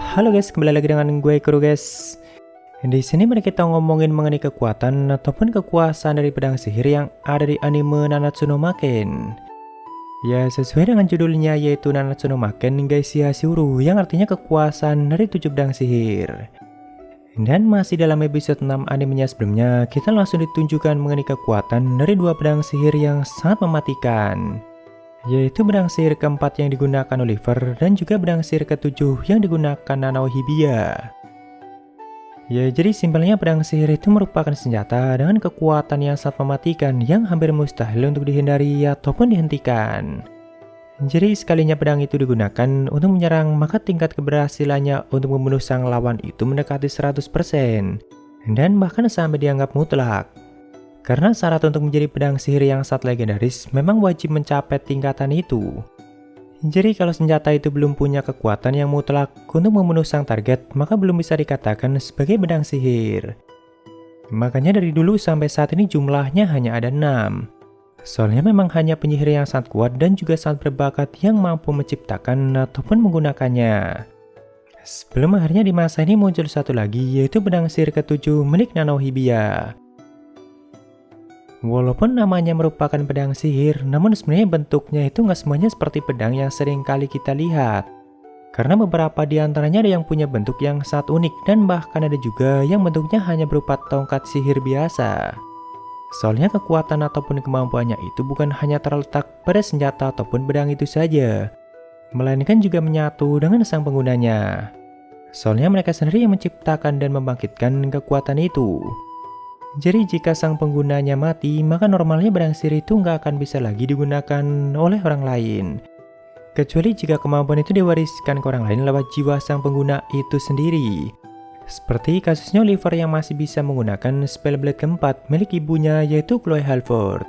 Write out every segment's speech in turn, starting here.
Halo guys, kembali lagi dengan gue Kuro guys. Di sini mari kita ngomongin mengenai kekuatan ataupun kekuasaan dari pedang sihir yang ada di anime Nanatsu no Maken. Ya, sesuai dengan judulnya yaitu Nanatsu no Maken Gaeshi Hashuru, yang artinya kekuasaan dari 7 pedang sihir. Dan masih dalam episode 6 animenya sebelumnya, kita langsung ditunjukkan mengenai kekuatan dari 2 pedang sihir yang sangat mematikan, yaitu pedang sihir keempat yang digunakan Oliver dan juga pedang sihir ketujuh yang digunakan Nanao Hibiya. Ya, jadi simpelnya pedang sihir itu merupakan senjata dengan kekuatan yang sangat mematikan yang hampir mustahil untuk dihindari ataupun dihentikan. Jadi sekalinya pedang itu digunakan untuk menyerang, maka tingkat keberhasilannya untuk membunuh sang lawan itu mendekati 100% dan bahkan sampai dianggap mutlak. Karena syarat untuk menjadi pedang sihir yang sangat legendaris memang wajib mencapai tingkatan itu. Jadi kalau senjata itu belum punya kekuatan yang mutlak untuk membunuh sang target, maka belum bisa dikatakan sebagai pedang sihir. Makanya dari dulu sampai saat ini jumlahnya hanya ada 6. Soalnya memang hanya penyihir yang sangat kuat dan juga sangat berbakat yang mampu menciptakan ataupun menggunakannya. Sebelum akhirnya di masa ini muncul satu lagi, yaitu pedang sihir ketujuh milik Nanao Hibiya. Walaupun namanya merupakan pedang sihir, namun sebenarnya bentuknya itu nggak semuanya seperti pedang yang sering kali kita lihat. Karena beberapa di antaranya ada yang punya bentuk yang sangat unik dan bahkan ada juga yang bentuknya hanya berupa tongkat sihir biasa. Soalnya kekuatan ataupun kemampuannya itu bukan hanya terletak pada senjata ataupun pedang itu saja, melainkan juga menyatu dengan sang penggunanya. Soalnya mereka sendiri yang menciptakan dan membangkitkan kekuatan itu. Jadi jika sang penggunanya mati, maka normalnya pedang sihir itu nggak akan bisa lagi digunakan oleh orang lain. Kecuali jika kemampuan itu diwariskan ke orang lain lewat jiwa sang pengguna itu sendiri. Seperti kasusnya Oliver yang masih bisa menggunakan Spellblade keempat milik ibunya yaitu Chloe Halford.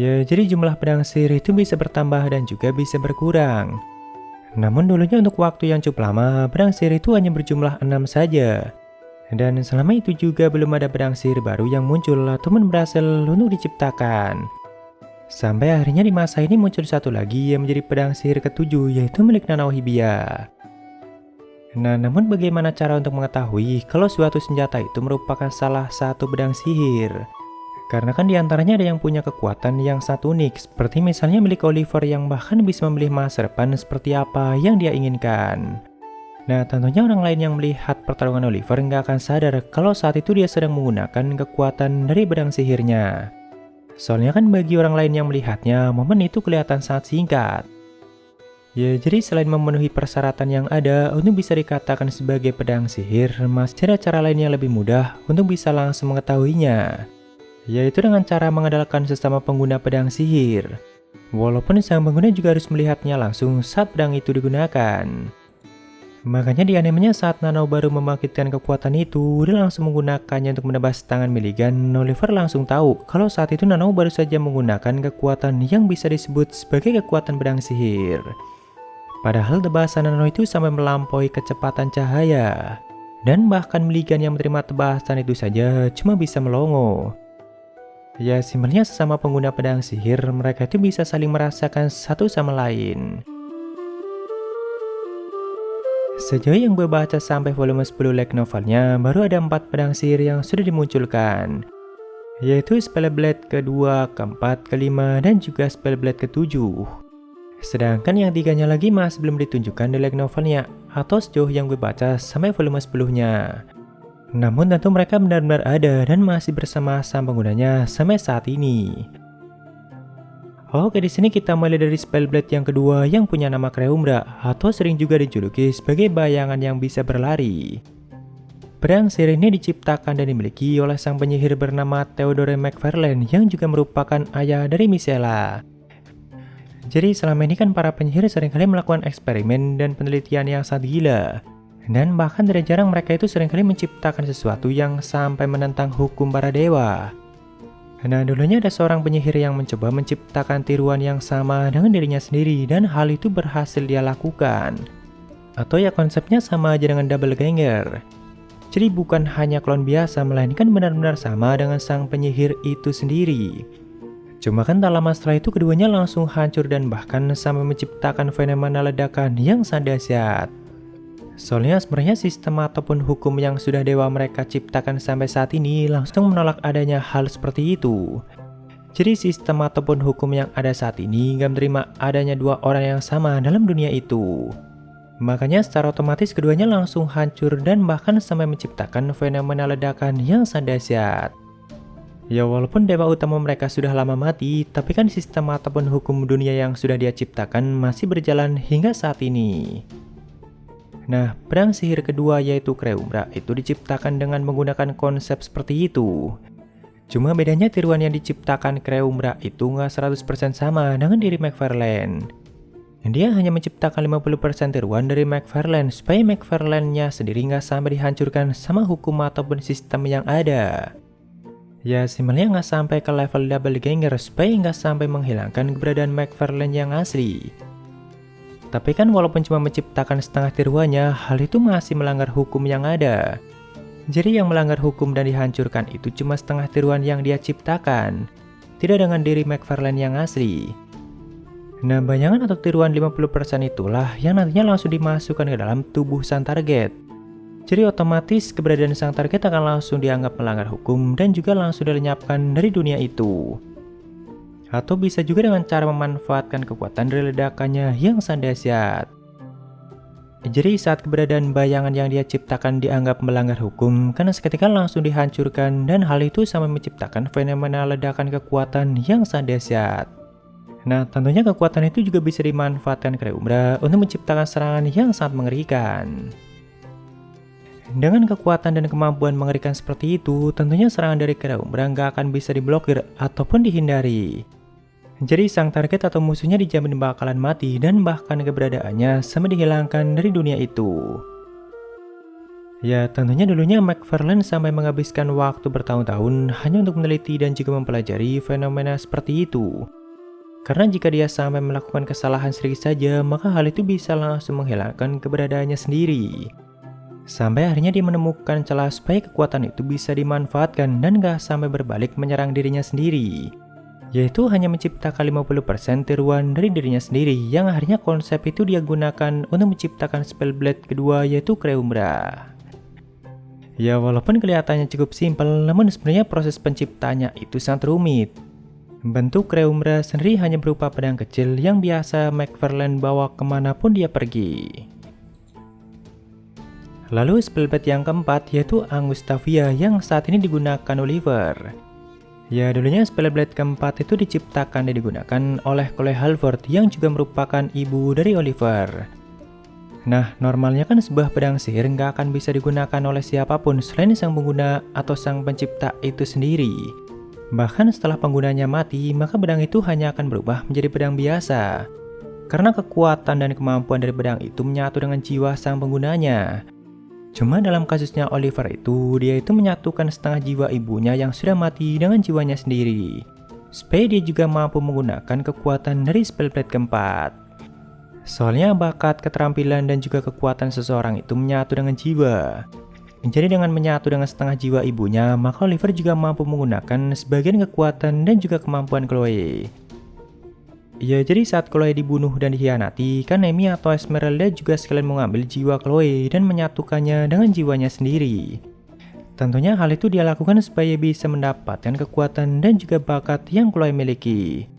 Ya, jadi jumlah pedang sihir itu bisa bertambah dan juga bisa berkurang. Namun dulunya untuk waktu yang cukup lama, pedang sihir itu hanya berjumlah 6 saja. Dan selama itu juga belum ada pedang sihir baru yang muncul ataupun berhasil untuk diciptakan. Sampai akhirnya di masa ini muncul satu lagi yang menjadi pedang sihir ketujuh, yaitu milik Nanao Hibiya. Nah, namun bagaimana cara untuk mengetahui kalau suatu senjata itu merupakan salah satu pedang sihir? Karena kan diantaranya ada yang punya kekuatan yang sangat unik, seperti misalnya milik Oliver yang bahkan bisa memilih masa depan seperti apa yang dia inginkan. Nah, tentunya orang lain yang melihat pertarungan Oliver nggak akan sadar kalau saat itu dia sedang menggunakan kekuatan dari pedang sihirnya. Soalnya kan bagi orang lain yang melihatnya, momen itu kelihatan sangat singkat. Ya, jadi selain memenuhi persyaratan yang ada untuk bisa dikatakan sebagai pedang sihir, masih ada cara lain yang lebih mudah untuk bisa langsung mengetahuinya, yaitu dengan cara mengandalkan sesama pengguna pedang sihir. Walaupun sang pengguna juga harus melihatnya langsung saat pedang itu digunakan. Makanya di animenya saat Nanao baru membangkitkan kekuatan itu, dia langsung menggunakannya untuk menebas tangan Milligan. Oliver langsung tahu kalau saat itu Nanao baru saja menggunakan kekuatan yang bisa disebut sebagai kekuatan pedang sihir. Padahal tebasan Nanao itu sampai melampaui kecepatan cahaya. Dan bahkan Milligan yang menerima tebasan itu saja cuma bisa melongo. Ya, simpelnya sesama pengguna pedang sihir, mereka itu bisa saling merasakan satu sama lain. Sejauh yang gue baca sampai volume 10 light novelnya, baru ada 4 pedang sihir yang sudah dimunculkan, yaitu Spellblade kedua, keempat, kelima, dan juga Spellblade ketujuh. Sedangkan yang 3-nya lagi masih belum ditunjukkan di light novelnya, atau sejauh yang gue baca sampai volume 10-nya. Namun tentu mereka benar-benar ada dan masih bersama sang penggunanya sampai saat ini. Oke, di sini kita mulai dari Spellblade yang kedua yang punya nama Creumbra atau sering juga dijuluki sebagai bayangan yang bisa berlari. Pedang sihir ini diciptakan dan dimiliki oleh sang penyihir bernama Theodore McFarlane yang juga merupakan ayah dari Micella. Jadi selama ini kan para penyihir seringkali melakukan eksperimen dan penelitian yang sangat gila. Dan bahkan tidak jarang mereka itu seringkali menciptakan sesuatu yang sampai menentang hukum para dewa. Nah, dulunya ada seorang penyihir yang mencoba menciptakan tiruan yang sama dengan dirinya sendiri dan hal itu berhasil dia lakukan. Atau ya konsepnya sama aja dengan doppelganger. Jadi bukan hanya klon biasa, melainkan benar-benar sama dengan sang penyihir itu sendiri. Cuma kan tak lama setelah itu keduanya langsung hancur dan bahkan sampai menciptakan fenomena ledakan yang sangat dahsyat. Soalnya sebenarnya sistem ataupun hukum yang sudah dewa mereka ciptakan sampai saat ini langsung menolak adanya hal seperti itu. Jadi sistem ataupun hukum yang ada saat ini nggak menerima adanya dua orang yang sama dalam dunia itu. Makanya secara otomatis keduanya langsung hancur dan bahkan sampai menciptakan fenomena ledakan yang sangat dahsyat. Ya walaupun dewa utama mereka sudah lama mati, tapi kan sistem ataupun hukum dunia yang sudah dia ciptakan masih berjalan hingga saat ini. Nah, pedang sihir kedua yaitu Kreumbra itu diciptakan dengan menggunakan konsep seperti itu. Cuma bedanya tiruan yang diciptakan Kreumbra itu nggak 100% sama dengan diri McFarlane. Dia hanya menciptakan 50% tiruan dari McFarlane supaya McFarlane-nya sendiri nggak sampai dihancurkan sama hukum ataupun sistem yang ada. Ya simpelnya nggak sampai ke level double ganger supaya nggak sampai menghilangkan keberadaan McFarlane yang asli. Tapi kan walaupun cuma menciptakan setengah tiruannya, hal itu masih melanggar hukum yang ada. Jadi yang melanggar hukum dan dihancurkan itu cuma setengah tiruan yang dia ciptakan, tidak dengan diri McFarlane yang asli. Nah bayangan atau tiruan 50% itulah yang nantinya langsung dimasukkan ke dalam tubuh sang target. Jadi otomatis keberadaan sang target akan langsung dianggap melanggar hukum dan juga langsung dilenyapkan dari dunia itu. Atau bisa juga dengan cara memanfaatkan kekuatan dari ledakannya yang sangat dahsyat. Jadi saat keberadaan bayangan yang dia ciptakan dianggap melanggar hukum, karena seketika langsung dihancurkan dan hal itu sama menciptakan fenomena ledakan kekuatan yang sangat dahsyat. Nah tentunya kekuatan itu juga bisa dimanfaatkan Kreumbra untuk menciptakan serangan yang sangat mengerikan. Dengan kekuatan dan kemampuan mengerikan seperti itu, tentunya serangan dari Kreumbra nggak akan bisa diblokir ataupun dihindari. Jadi sang target atau musuhnya dijamin bakalan mati dan bahkan keberadaannya sama dihilangkan dari dunia itu. Ya tentunya dulunya McFarlane sampai menghabiskan waktu bertahun-tahun hanya untuk meneliti dan juga mempelajari fenomena seperti itu. Karena jika dia sampai melakukan kesalahan sedikit saja, maka hal itu bisa langsung menghilangkan keberadaannya sendiri. Sampai akhirnya dia menemukan celah supaya kekuatan itu bisa dimanfaatkan dan gak sampai berbalik menyerang dirinya sendiri. Yaitu hanya menciptakan 50% tiruan dari dirinya sendiri yang akhirnya konsep itu dia gunakan untuk menciptakan Spellblade kedua yaitu Kreumbra. Ya walaupun kelihatannya cukup simpel, namun sebenarnya proses penciptanya itu sangat rumit. Bentuk Kreumbra sendiri hanya berupa pedang kecil yang biasa McFarlane bawa kemanapun dia pergi. Lalu Spellblade yang keempat yaitu Angustavia yang saat ini digunakan Oliver. Ya dulunya Spellblade keempat itu diciptakan dan digunakan oleh Chloe Halford yang juga merupakan ibu dari Oliver. Nah normalnya kan sebuah pedang sihir nggak akan bisa digunakan oleh siapapun selain sang pengguna atau sang pencipta itu sendiri. Bahkan setelah penggunanya mati maka pedang itu hanya akan berubah menjadi pedang biasa. Karena kekuatan dan kemampuan dari pedang itu menyatu dengan jiwa sang penggunanya. Cuma dalam kasusnya Oliver itu, dia itu menyatukan setengah jiwa ibunya yang sudah mati dengan jiwanya sendiri. Supaya dia juga mampu menggunakan kekuatan dari Spellblade keempat. Soalnya bakat, keterampilan, dan juga kekuatan seseorang itu menyatu dengan jiwa. Jadi dengan menyatu dengan setengah jiwa ibunya, maka Oliver juga mampu menggunakan sebagian kekuatan dan juga kemampuan Chloe. Ya jadi saat Chloe dibunuh dan dikhianati, kan Amy atau Esmeralda juga sekalian mengambil jiwa Chloe dan menyatukannya dengan jiwanya sendiri. Tentunya hal itu dia lakukan supaya bisa mendapatkan kekuatan dan juga bakat yang Chloe miliki.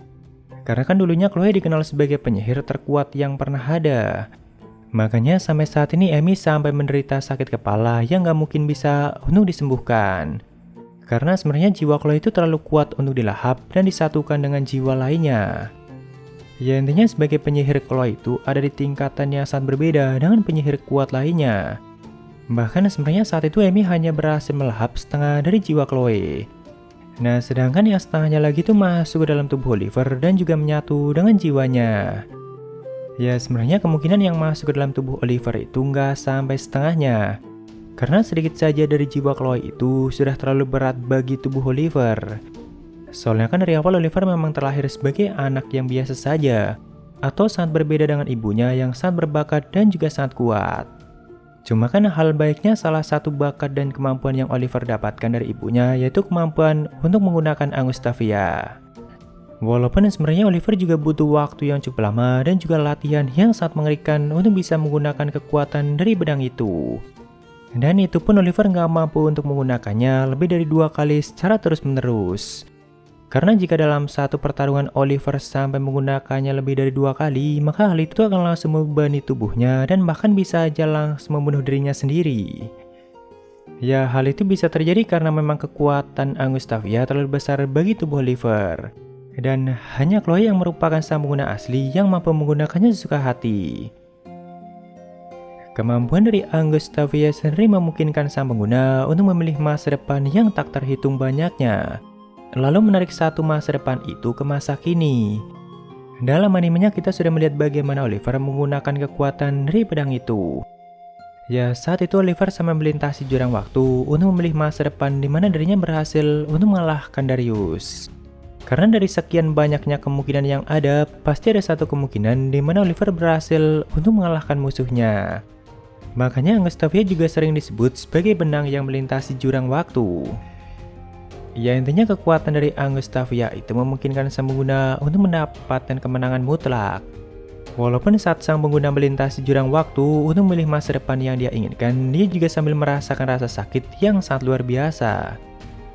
Karena kan dulunya Chloe dikenal sebagai penyihir terkuat yang pernah ada. Makanya sampai saat ini Amy sampai menderita sakit kepala yang gak mungkin bisa untuk disembuhkan. Karena sebenarnya jiwa Chloe itu terlalu kuat untuk dilahap dan disatukan dengan jiwa lainnya. Ya intinya sebagai penyihir Chloe itu ada di tingkatan yang sangat berbeda dengan penyihir kuat lainnya. Bahkan sebenarnya saat itu Amy hanya berhasil melahap setengah dari jiwa Chloe. Nah sedangkan yang setengahnya lagi itu masuk ke dalam tubuh Oliver dan juga menyatu dengan jiwanya. Ya sebenarnya kemungkinan yang masuk ke dalam tubuh Oliver itu nggak sampai setengahnya. Karena sedikit saja dari jiwa Chloe itu sudah terlalu berat bagi tubuh Oliver. Soalnya kan dari awal Oliver memang terlahir sebagai anak yang biasa saja, atau sangat berbeda dengan ibunya yang sangat berbakat dan juga sangat kuat. Cuma kan hal baiknya salah satu bakat dan kemampuan yang Oliver dapatkan dari ibunya yaitu kemampuan untuk menggunakan Angustavia. Walaupun sebenarnya Oliver juga butuh waktu yang cukup lama dan juga latihan yang sangat mengerikan untuk bisa menggunakan kekuatan dari pedang itu. Dan itu pun Oliver nggak mampu untuk menggunakannya lebih dari 2 kali secara terus-menerus. Karena jika dalam satu pertarungan Oliver sampai menggunakannya lebih dari 2 kali, maka hal itu akan langsung membebani tubuhnya dan bahkan bisa aja langsung membunuh dirinya sendiri. Ya, hal itu bisa terjadi karena memang kekuatan Angustavia terlalu besar bagi tubuh Oliver. Dan hanya Chloe yang merupakan sang pengguna asli yang mampu menggunakannya sesuka hati. Kemampuan dari Angustavia sendiri memungkinkan sang pengguna untuk memilih masa depan yang tak terhitung banyaknya, lalu menarik satu masa depan itu ke masa kini. Dalam animenya kita sudah melihat bagaimana Oliver menggunakan kekuatan dari pedang itu. Ya, saat itu Oliver sama melintasi jurang waktu untuk memilih masa depan di mana dirinya berhasil untuk mengalahkan Darius. Karena dari sekian banyaknya kemungkinan yang ada, pasti ada satu kemungkinan di mana Oliver berhasil untuk mengalahkan musuhnya. Makanya Angustavia juga sering disebut sebagai benang yang melintasi jurang waktu. Ya, intinya kekuatan dari Angustavia itu memungkinkan sang pengguna untuk mendapatkan kemenangan mutlak. Walaupun saat sang pengguna melintasi jurang waktu untuk memilih masa depan yang dia inginkan, dia juga sambil merasakan rasa sakit yang sangat luar biasa.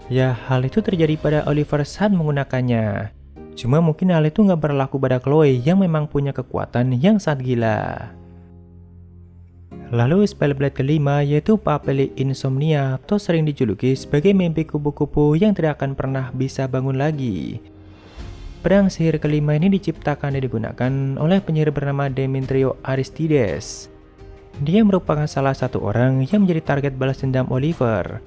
Ya, hal itu terjadi pada Oliver saat menggunakannya. Cuma mungkin hal itu nggak berlaku pada Chloe yang memang punya kekuatan yang sangat gila. Lalu Spellblade kelima yaitu Papeli Insomnia atau sering dijuluki sebagai mimpi kupu-kupu yang tidak akan pernah bisa bangun lagi. Pedang sihir kelima ini diciptakan dan digunakan oleh penyihir bernama Demetrio Aristides. Dia merupakan salah satu orang yang menjadi target balas dendam Oliver.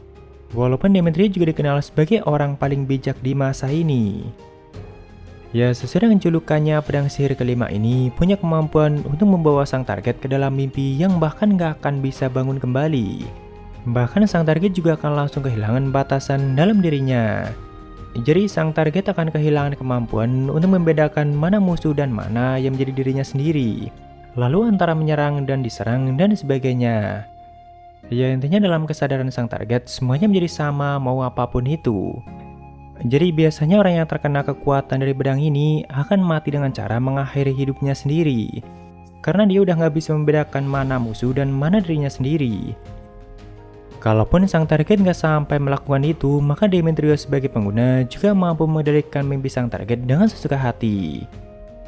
Walaupun Demetrio juga dikenal sebagai orang paling bijak di masa ini. Ya, sesuai dengan julukannya, pedang sihir kelima ini punya kemampuan untuk membawa sang target ke dalam mimpi yang bahkan gak akan bisa bangun kembali. Bahkan sang target juga akan langsung kehilangan batasan dalam dirinya. Jadi sang target akan kehilangan kemampuan untuk membedakan mana musuh dan mana yang menjadi dirinya sendiri. Lalu antara menyerang dan diserang dan sebagainya. Ya, intinya dalam kesadaran sang target semuanya menjadi sama mau apapun itu. Jadi biasanya orang yang terkena kekuatan dari pedang ini akan mati dengan cara mengakhiri hidupnya sendiri. Karena dia udah nggak bisa membedakan mana musuh dan mana dirinya sendiri. Kalaupun sang target nggak sampai melakukan itu, maka Demetrio sebagai pengguna juga mampu mengendalikan mimpi sang target dengan sesuka hati.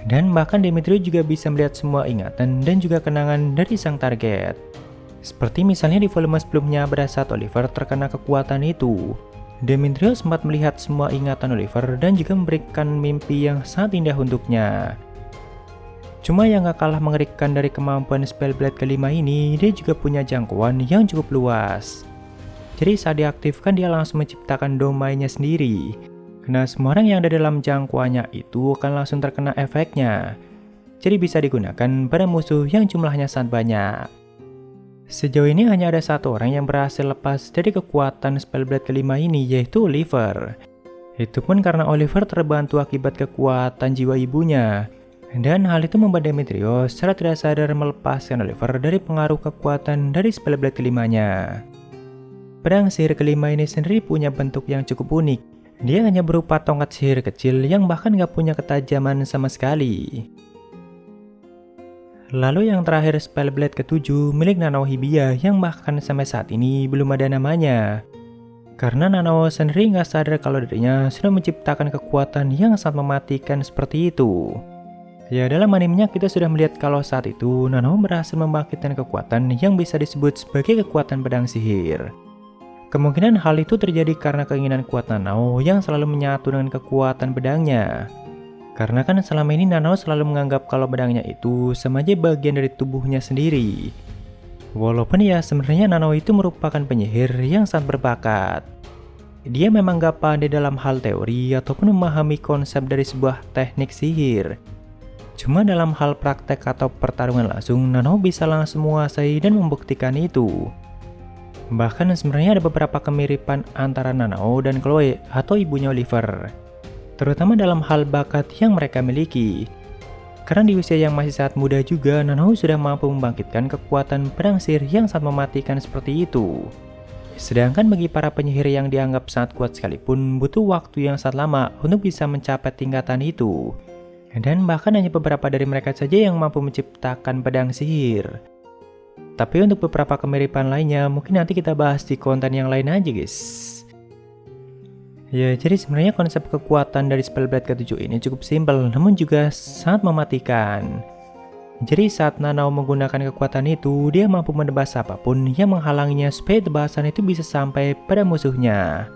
Dan bahkan Demetrio juga bisa melihat semua ingatan dan juga kenangan dari sang target. Seperti misalnya di volume sebelumnya pada saat Oliver terkena kekuatan itu. Demetrio sempat melihat semua ingatan Oliver dan juga memberikan mimpi yang sangat indah untuknya. Cuma yang gak kalah mengerikan dari kemampuan Spellblade kelima ini, dia juga punya jangkauan yang cukup luas. Jadi saat diaktifkan dia langsung menciptakan domainnya sendiri. Nah, semua orang yang ada dalam jangkauannya itu akan langsung terkena efeknya. Jadi bisa digunakan pada musuh yang jumlahnya sangat banyak. Sejauh ini hanya ada satu orang yang berhasil lepas dari kekuatan Spellblade kelima ini, yaitu Oliver. Itu pun karena Oliver terbantu akibat kekuatan jiwa ibunya. Dan hal itu membuat Demetrio secara tidak sadar melepaskan Oliver dari pengaruh kekuatan dari Spellblade kelimanya. Pedang sihir kelima ini sendiri punya bentuk yang cukup unik. Dia hanya berupa tongkat sihir kecil yang bahkan gak punya ketajaman sama sekali. Lalu yang terakhir Spellblade ke-7 milik Nanao Hibiya yang bahkan sampai saat ini belum ada namanya. Karena Nanao sendiri nggak sadar kalau dirinya sudah menciptakan kekuatan yang sangat mematikan seperti itu. Ya, dalam animenya kita sudah melihat kalau saat itu Nanao berhasil membangkitkan kekuatan yang bisa disebut sebagai kekuatan pedang sihir. Kemungkinan hal itu terjadi karena keinginan kuat Nanao yang selalu menyatu dengan kekuatan pedangnya. Karena kan selama ini Nanao selalu menganggap kalau pedangnya itu sama aja bagian dari tubuhnya sendiri. Walaupun ya sebenarnya Nanao itu merupakan penyihir yang sangat berbakat. Dia memang gak pandai dalam hal teori ataupun memahami konsep dari sebuah teknik sihir. Cuma dalam hal praktek atau pertarungan langsung, Nanao bisa langsung menguasai dan membuktikan itu. Bahkan sebenarnya ada beberapa kemiripan antara Nanao dan Chloe atau ibunya Oliver. Terutama dalam hal bakat yang mereka miliki. Karena di usia yang masih sangat muda juga, Nanao sudah mampu membangkitkan kekuatan pedang sihir yang sangat mematikan seperti itu. Sedangkan bagi para penyihir yang dianggap sangat kuat sekalipun, butuh waktu yang sangat lama untuk bisa mencapai tingkatan itu. Dan bahkan hanya beberapa dari mereka saja yang mampu menciptakan pedang sihir. Tapi untuk beberapa kemiripan lainnya, mungkin nanti kita bahas di konten yang lain aja guys. Ya, jadi sebenarnya konsep kekuatan dari Spellblade ke-7 ini cukup simpel, namun juga sangat mematikan. Jadi saat Nanao menggunakan kekuatan itu, dia mampu menebas apapun yang menghalanginya supaya tebasan itu bisa sampai pada musuhnya.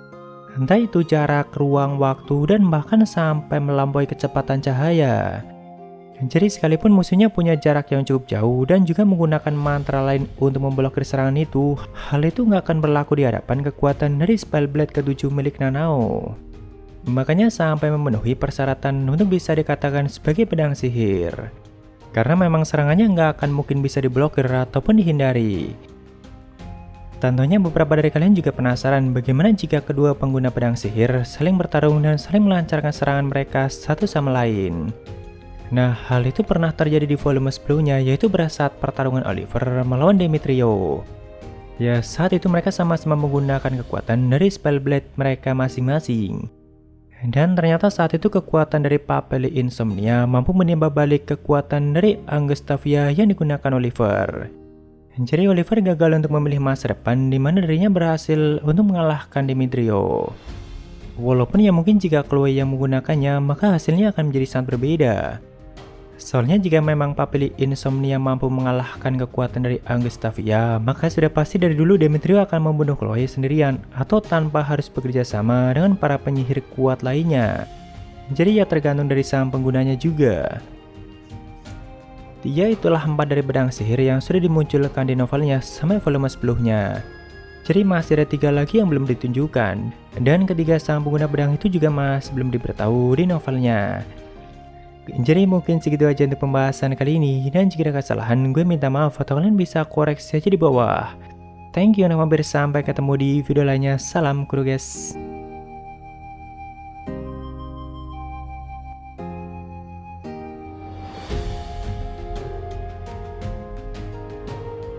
Entah itu jarak, ruang, waktu, dan bahkan sampai melampaui kecepatan cahaya. Jadi sekalipun musuhnya punya jarak yang cukup jauh dan juga menggunakan mantra lain untuk memblokir serangan itu, hal itu nggak akan berlaku di hadapan kekuatan dari Spellblade ke-7 milik Nanao. Makanya sampai memenuhi persyaratan untuk bisa dikatakan sebagai pedang sihir. Karena memang serangannya nggak akan mungkin bisa diblokir ataupun dihindari. Tentunya beberapa dari kalian juga penasaran bagaimana jika kedua pengguna pedang sihir saling bertarung dan saling melancarkan serangan mereka satu sama lain. Nah, hal itu pernah terjadi di volume sebelumnya, yaitu pada saat pertarungan Oliver melawan Demetrio. Ya, saat itu mereka sama-sama menggunakan kekuatan dari Spellblade mereka masing-masing. Dan ternyata saat itu kekuatan dari Papeli Insomnia mampu menimba balik kekuatan dari Angustavia yang digunakan Oliver. Jadi Oliver gagal untuk memilih masa depan di mana dirinya berhasil untuk mengalahkan Demetrio. Walaupun ya mungkin jika Chloe yang menggunakannya, maka hasilnya akan menjadi sangat berbeda. Soalnya jika memang Papeli Insomnia mampu mengalahkan kekuatan dari Angustavia, maka sudah pasti dari dulu Demetrio akan membunuh Chloe sendirian atau tanpa harus bekerja sama dengan para penyihir kuat lainnya. Jadi ya tergantung dari sang penggunanya juga. Ya itulah 4 dari pedang sihir yang sudah dimunculkan di novelnya sampai volume sebelumnya. Jadi masih ada 3 lagi yang belum ditunjukkan. Dan ketiga sang pengguna pedang itu juga masih belum diberitahu di novelnya. Jadi mungkin segitu aja untuk pembahasan kali ini. Dan jika ada kesalahan gue minta maaf atau kalian bisa koreksi aja di bawah. Thank you, sampai ketemu di video lainnya. Salam kru guys.